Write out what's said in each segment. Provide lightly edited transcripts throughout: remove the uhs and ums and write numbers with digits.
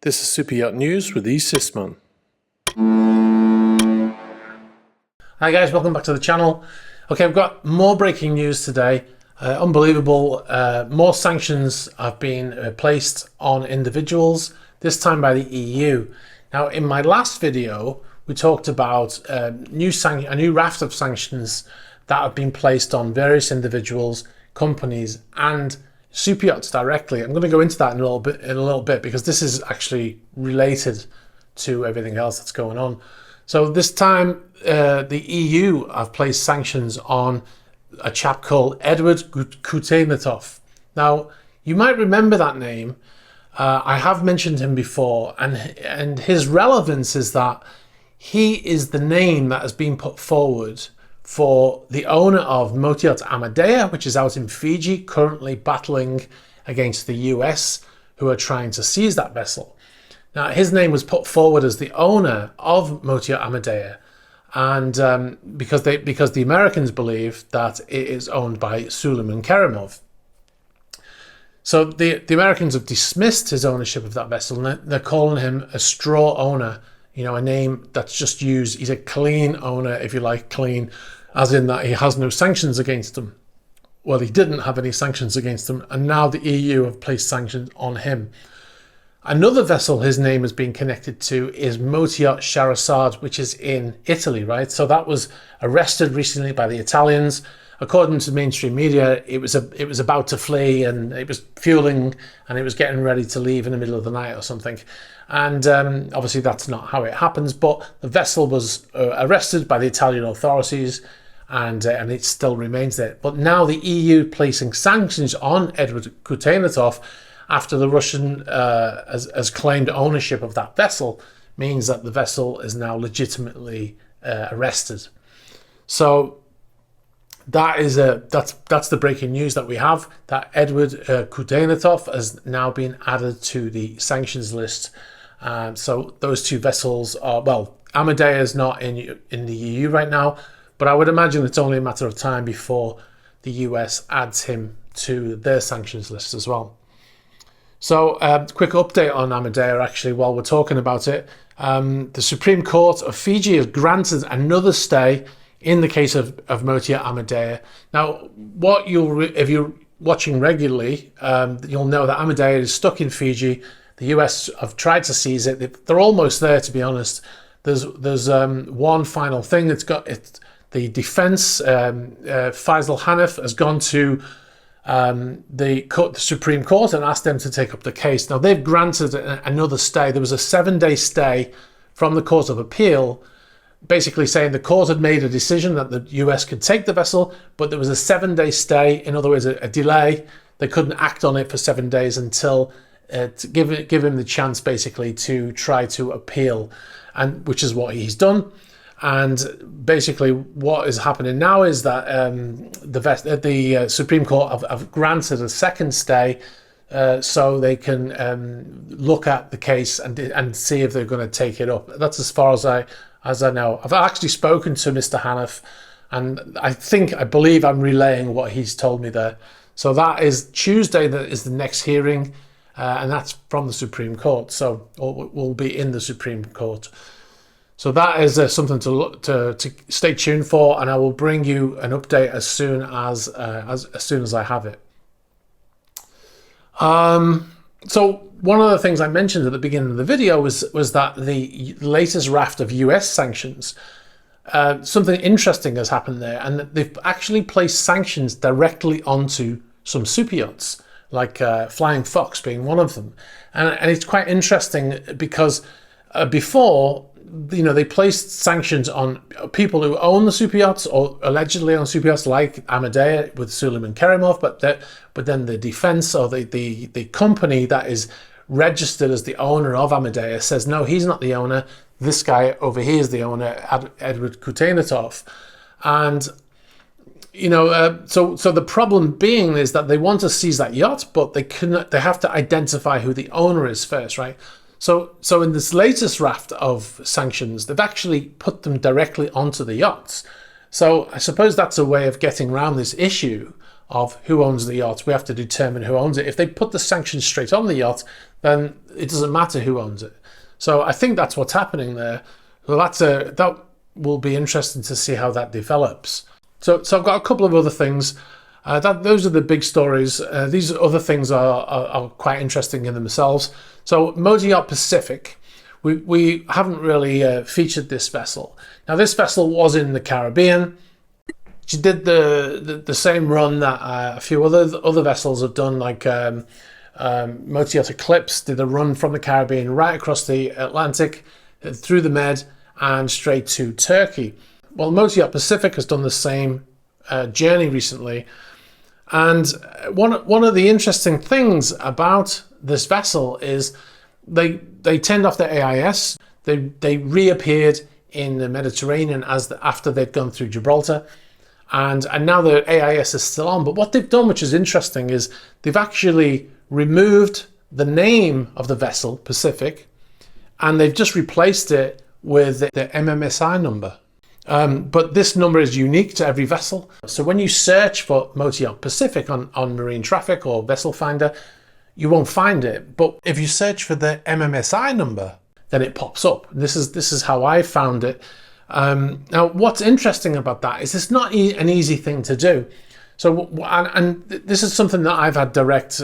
This is Super Yacht News with Sisman. Hi guys, welcome back to the channel. Okay, I've got more breaking news today. Unbelievable. More sanctions have been placed on individuals, this time by the EU. Now, in my last video, we talked about a new raft of sanctions that have been placed on various individuals, companies, and super yachts directly. I'm going to go into that in a little bit because this is actually related to everything else that's going on. So this time, the EU have placed sanctions on a chap called Eduard Khutainatov. Now, you might remember that name. I have mentioned him before, and his relevance is that he is the name that has been put forward for the owner of yacht Amadea, which is out in Fiji, currently battling against the US, who are trying to seize that vessel. Now, his name was put forward as the owner of yacht Amadea, and because the Americans believe that it is owned by Melnichenko. So the Americans have dismissed his ownership of that vessel, and they're calling him a straw owner. You know, a name that's just used. He's a clean owner, if you like, clean, as in that he has no sanctions against him. Well, he didn't have any sanctions against him, and now the EU have placed sanctions on him. Another vessel his name has been connected to is yacht Charizard, which is in Italy, right? So that was arrested recently by the Italians. According to mainstream media, it was about to flee, and it was fueling, and it was getting ready to leave in the middle of the night or something. And obviously that's not how it happens, but the vessel was arrested by the Italian authorities, and it still remains there. But now the EU placing sanctions on Eduard Khutainatov after the Russian has claimed ownership of that vessel means that the vessel is now legitimately arrested. So that's the breaking news that we have, that Eduard Khutainatov has now been added to the sanctions list. So those two vessels are, well, Amadea is not in the EU right now, but I would imagine it's only a matter of time before the US adds him to their sanctions list as well. So quick update on Amadea, actually, while we're talking about it. The Supreme Court of Fiji has granted another stay in the case of yacht Amadea. Now, if you're watching regularly, you'll know that Amadea is stuck in Fiji. The US have tried to seize it. They're almost there, to be honest. There's one final thing. The defense, Faisal Hanif, has gone to the Supreme Court and asked them to take up the case. Now, they've granted another stay. There was a 7-day stay from the Court of Appeal, basically saying the court had made a decision that the US could take the vessel, but there was a 7-day stay. In other words, a delay. They couldn't act on it for 7 days until to give him the chance, basically, to try to appeal, and which is what he's done. And basically, what is happening now is that the Supreme Court have granted a second stay, so they can look at the case and see if they're going to take it up. That's as far as I know. I've actually spoken to Mr. Hanif, and I believe I'm relaying what he's told me there. So that is Tuesday. That is the next hearing, and that's from the Supreme Court. So we'll be in the Supreme Court. So that is something to stay tuned for, and I will bring you an update as soon as I have it. So one of the things I mentioned at the beginning of the video was that the latest raft of US sanctions, something interesting has happened there, and they've actually placed sanctions directly onto some super yachts, like Flying Fox being one of them. And it's quite interesting because before, you know, they placed sanctions on people who own the super yachts or allegedly own super yachts, like Amadea with Suleiman Kerimov, but then the defense or the company that is registered as the owner of Amadea says, no, he's not the owner. This guy over here is the owner, Eduard Khutainatov. And, you know, so the problem being is that they want to seize that yacht, but they have to identify who the owner is first, right? So in this latest raft of sanctions, they've actually put them directly onto the yachts. So I suppose that's a way of getting around this issue of who owns the yacht. We have to determine who owns it. If they put the sanctions straight on the yacht, then it doesn't matter who owns it. So I think that's what's happening there. So that will be interesting to see how that develops. So I've got a couple of other things. Those are the big stories. These other things are quite interesting in themselves. So Yacht Pacific, we haven't really featured this vessel. Now this vessel was in the Caribbean. She did the same run that a few other vessels have done, like Yacht Eclipse did a run from the Caribbean right across the Atlantic, through the Med and straight to Turkey. Well, Yacht Pacific has done the same journey recently. And one of the interesting things about this vessel is they turned off their AIS. They reappeared in the Mediterranean after they'd gone through Gibraltar, and now the AIS is still on. But what they've done, which is interesting, is they've actually removed the name of the vessel, Pacific, and they've just replaced it with the MMSI number. But this number is unique to every vessel. So when you search for Yacht Pacific on Marine Traffic or Vessel Finder, you won't find it. But if you search for the MMSI number, then it pops up. This is how I found it. Now, what's interesting about that is it's not an easy thing to do. So, and this is something that I've had direct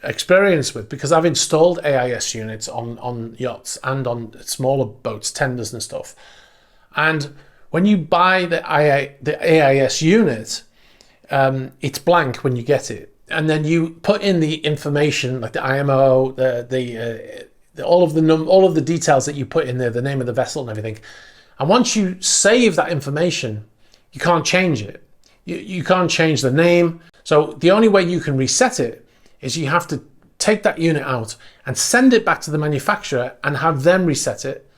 experience with, because I've installed AIS units on yachts and on smaller boats, tenders and stuff. And when you buy the AIS unit, it's blank when you get it, and then you put in the information like the IMO, all of the details that you put in there, the name of the vessel and everything. And once you save that information, you can't change it. You can't change the name. So the only way you can reset it is you have to take that unit out and send it back to the manufacturer and have them reset it.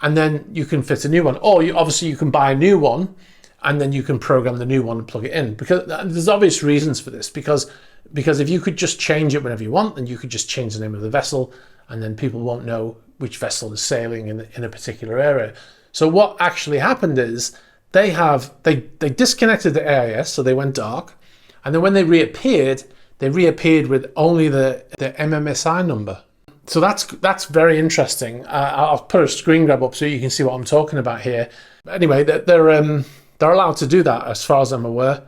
And then you can fit a new one. Or obviously you can buy a new one and then you can program the new one and plug it in. Because there's obvious reasons for this. Because if you could just change it whenever you want, then you could just change the name of the vessel, and then people won't know which vessel is sailing in a particular area. So what actually happened is they disconnected the AIS, so they went dark, and then when they reappeared with only the MMSI number. So that's very interesting. I'll put a screen grab up so you can see what I'm talking about here. Anyway, they're allowed to do that as far as I'm aware.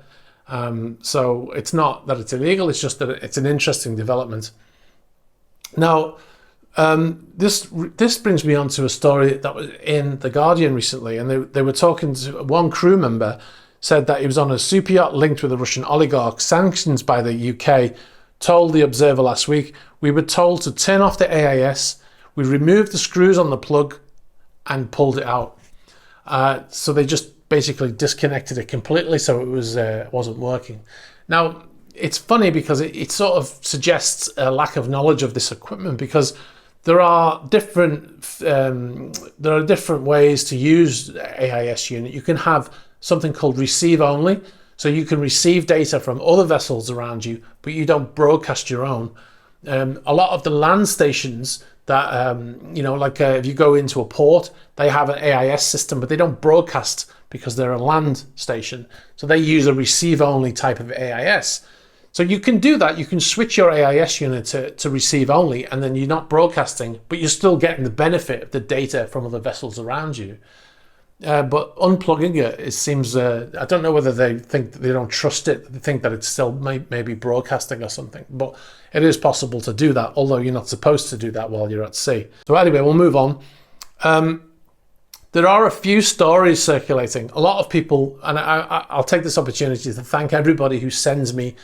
So it's not that it's illegal, it's just that it's an interesting development. Now, this brings me on to a story that was in The Guardian recently, and they were talking to one crew member, said that he was on a super yacht linked with a Russian oligarch, sanctioned by the UK, told the Observer last week, "We were told to turn off the AIS, we removed the screws on the plug and pulled it out." So they just basically disconnected it completely, so it wasn't working. Now, it's funny because it sort of suggests a lack of knowledge of this equipment, because there are different ways to use AIS unit. You can have something called receive only, so you can receive data from other vessels around you, but you don't broadcast your own. A lot of the land stations that if you go into a port, they have an AIS system, but they don't broadcast because they're a land station. So they use a receive only type of AIS. So you can do that. You can switch your AIS unit to receive only, and then you're not broadcasting, but you're still getting the benefit of the data from other vessels around you. But unplugging it seems, I don't know whether they think that they don't trust it. They think that it's still maybe broadcasting or something. But it is possible to do that, although you're not supposed to do that while you're at sea. So anyway, we'll move on. There are a few stories circulating. A lot of people, and I'll take this opportunity to thank everybody who sends me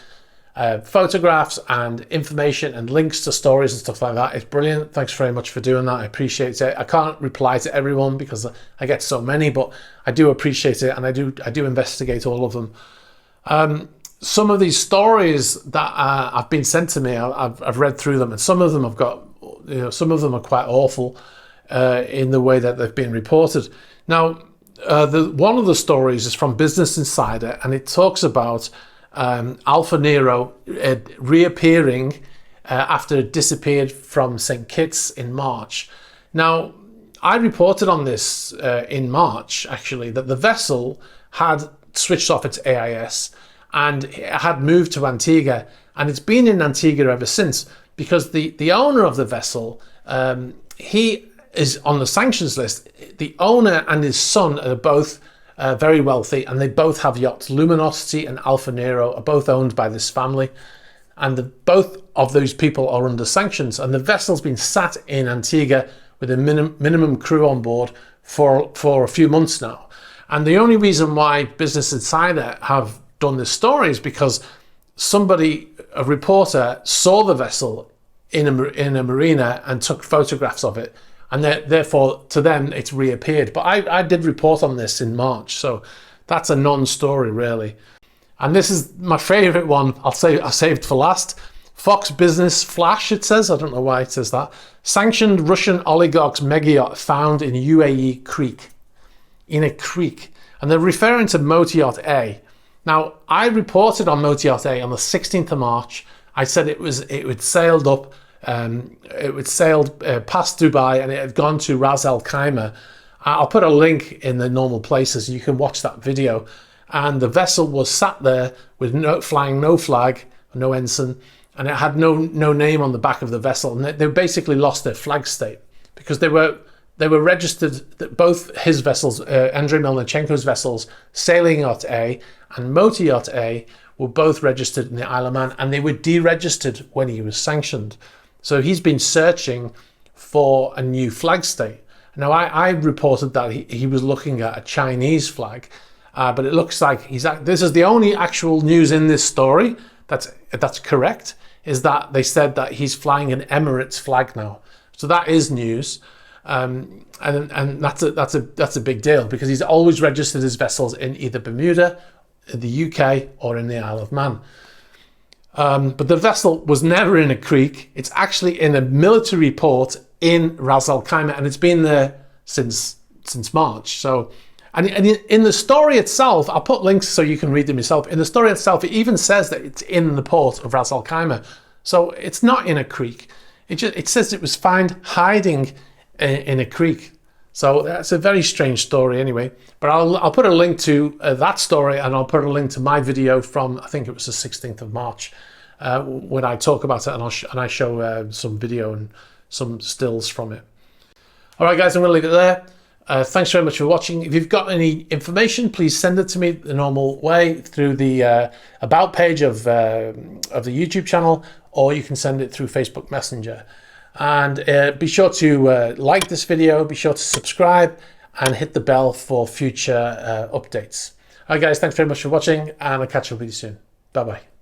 photographs and information and links to stories and stuff like that. It's brilliant. Thanks very much for doing that. I appreciate it. I can't reply to everyone because I get so many, but I do appreciate it, and I do investigate all of them. Some of these stories that have been sent to me, I've read through them, and some of them have got, some of them are quite awful in the way that they've been reported. Now, one of the stories is from Business Insider, and it talks about Alfa Nero reappearing after it disappeared from St. Kitts in March. Now, I reported on this in March, actually, that the vessel had switched off its AIS, and it had moved to Antigua, and it's been in Antigua ever since, because the owner of the vessel, he is on the sanctions list. The owner and his son are both very wealthy, and they both have yachts. Luminosity and Alfa Nero are both owned by this family, and both of those people are under sanctions, and the vessel's been sat in Antigua with a minimum crew on board for a few months now. And the only reason why Business Insider have done this story is because a reporter, saw the vessel in a marina and took photographs of it, and therefore to them it's reappeared. But I did report on this in March, so that's a non-story really. And this is my favorite one. I saved for last. Fox Business Flash, it says. I don't know why it says that. Sanctioned Russian oligarch's mega yacht found in UAE creek. In a creek. And they're referring to Motor Yacht A. Now, I reported on Motor Yacht A on the 16th of March. I said it had sailed up, it had sailed past Dubai, and it had gone to Ras Al Khaimah. I'll put a link in the normal places. You can watch that video. And the vessel was sat there with flying no flag, no ensign, and it had no name on the back of the vessel. And they basically lost their flag state, because they were registered, both his vessels, Andrei Melnichenko's vessels, Sailing Yacht A and Motor Yacht A, were both registered in the Isle of Man, and they were deregistered when he was sanctioned. So he's been searching for a new flag state. Now, I reported that he was looking at a Chinese flag, but it looks like this is the only actual news in this story that's correct, is that they said that he's flying an Emirates flag now. So that is news, and that's a big deal, because he's always registered his vessels in either Bermuda, the UK, or in the Isle of Man. But the vessel was never in a creek. It's actually in a military port in Ras Al Khaimah, and it's been there since March. So, and in the story itself, I'll put links so you can read them yourself. In the story itself, it even says that it's in the port of Ras Al Khaimah. So it's not in a creek. It says it was found hiding in a creek. So that's a very strange story anyway. But I'll put a link to that story, and I'll put a link to my video from, I think it was the 16th of March, when I talk about it, and I show some video and some stills from it. All right, guys, I'm going to leave it there. Thanks very much for watching. If you've got any information, please send it to me the normal way through the about page of the YouTube channel, or you can send it through Facebook Messenger. And be sure to like this video, be sure to subscribe, and hit the bell for future updates. All right, guys, thanks very much for watching, and I'll catch up with you soon. Bye-bye.